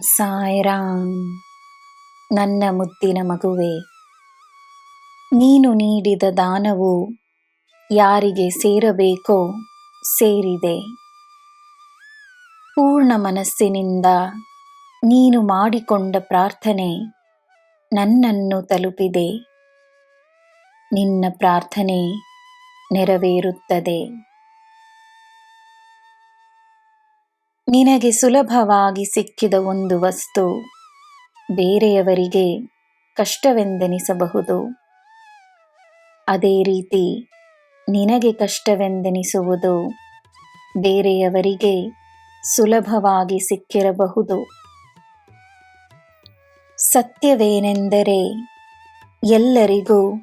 ಸಾಯಿರಾಮ್. ನನ್ನ ಮುದ್ದಿನ ಮಗುವೆ, ನೀನು ನೀಡಿದ ದಾನವು ಯಾರಿಗೆ ಸೇರಬೇಕೋ ಸೇರಿದೆ. ಪೂರ್ಣ ಮನಸ್ಸಿನಿಂದ ನೀನು ಮಾಡಿಕೊಂಡ ಪ್ರಾರ್ಥನೆ ನನ್ನನ್ನು ತಲುಪಿದೆ. ನಿನ್ನ ಪ್ರಾರ್ಥನೆ ನೆರವೇರುತ್ತದೆ. ನಿನಗೆ ಸುಲಭವಾಗಿ ಸಿಕ್ಕಿದ ಒಂದು ವಸ್ತು ಬೇರೆಯವರಿಗೆ ಕಷ್ಟವೆಂದೆನಿಸಬಹುದು. ಅದೇ ರೀತಿ ನಿನಗೆ ಕಷ್ಟವೆಂದೆನಿಸುವುದು ಬೇರೆಯವರಿಗೆ ಸುಲಭವಾಗಿ ಸಿಕ್ಕಿರಬಹುದು. ಸತ್ಯವೇನೆಂದರೆ ಎಲ್ಲರಿಗೂ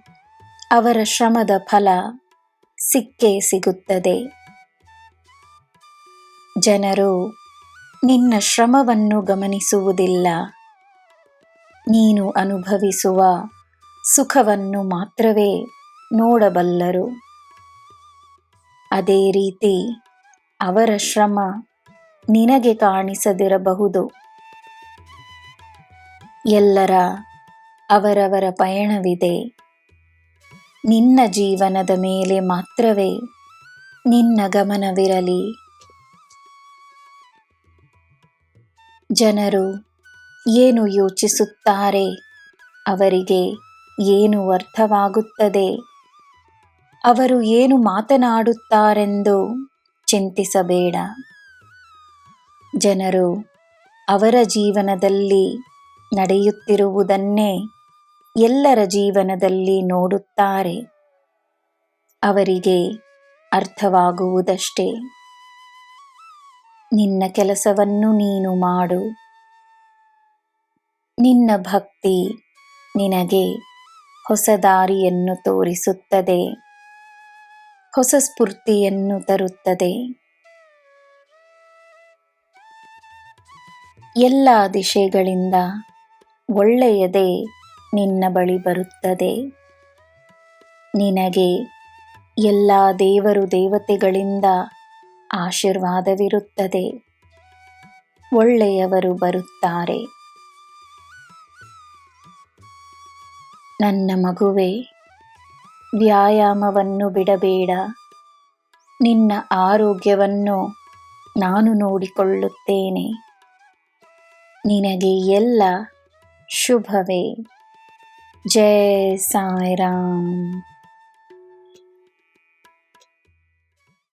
ಅವರ ಶ್ರಮದ ಫಲ ಸಿಕ್ಕೇ ಸಿಗುತ್ತದೆ. ಜನರು ನಿನ್ನ ಶ್ರಮವನ್ನು ಗಮನಿಸುವುದಿಲ್ಲ. ನೀನು ಅನುಭವಿಸುವ ಸುಖವನ್ನು ಮಾತ್ರವೇ ನೋಡಬಲ್ಲರು. ಅದೇ ರೀತಿ ಅವರ ಶ್ರಮ ನಿನಗೆ ಕಾಣಿಸದಿರಬಹುದು. ಎಲ್ಲರ ಅವರವರ ಪಯಣವಿದೆ. ನಿನ್ನ ಜೀವನದ ಮೇಲೆ ಮಾತ್ರವೇ ನಿನ್ನ ಗಮನವಿರಲಿ. ಜನರು ಏನು ಯೋಚಿಸುತ್ತಾರೆ, ಅವರಿಗೆ ಏನು ಅರ್ಥವಾಗುತ್ತದೆ, ಅವರು ಏನು ಮಾತನಾಡುತ್ತಾರೆಂದು ಚಿಂತಿಸಬೇಡ. ಜನರು ಅವರ ಜೀವನದಲ್ಲಿ ನಡೆಯುತ್ತಿರುವುದನ್ನೇ ಎಲ್ಲರ ಜೀವನದಲ್ಲಿ ನೋಡುತ್ತಾರೆ. ಅವರಿಗೆ ಅರ್ಥವಾಗುವುದಷ್ಟೇ. ನಿನ್ನ ಕೆಲಸವನ್ನು ನೀನು ಮಾಡು. ನಿನ್ನ ಭಕ್ತಿ ನಿನಗೆ ಹೊಸ ದಾರಿಯನ್ನು ತೋರಿಸುತ್ತದೆ, ಹೊಸ ಸ್ಫೂರ್ತಿಯನ್ನು ತರುತ್ತದೆ. ಎಲ್ಲ ದಿಶೆಗಳಿಂದ ಒಳ್ಳೆಯದೇ ನಿನ್ನ ಬಳಿ ಬರುತ್ತದೆ. ನಿನಗೆ ಎಲ್ಲ ದೇವರು ದೇವತೆಗಳಿಂದ ಆಶೀರ್ವಾದವಿರುತ್ತದೆ. ಒಳ್ಳೆಯವರು ಬರುತ್ತಾರೆ. ನನ್ನ ಮಗುವೆ, ವ್ಯಾಯಾಮವನ್ನು ಬಿಡಬೇಡ. ನಿನ್ನ ಆರೋಗ್ಯವನ್ನು ನಾನು ನೋಡಿಕೊಳ್ಳುತ್ತೇನೆ. ನಿನಗೆ ಎಲ್ಲ ಶುಭವೇ. ಜೈ ಸಾಯಿರಾಮ್.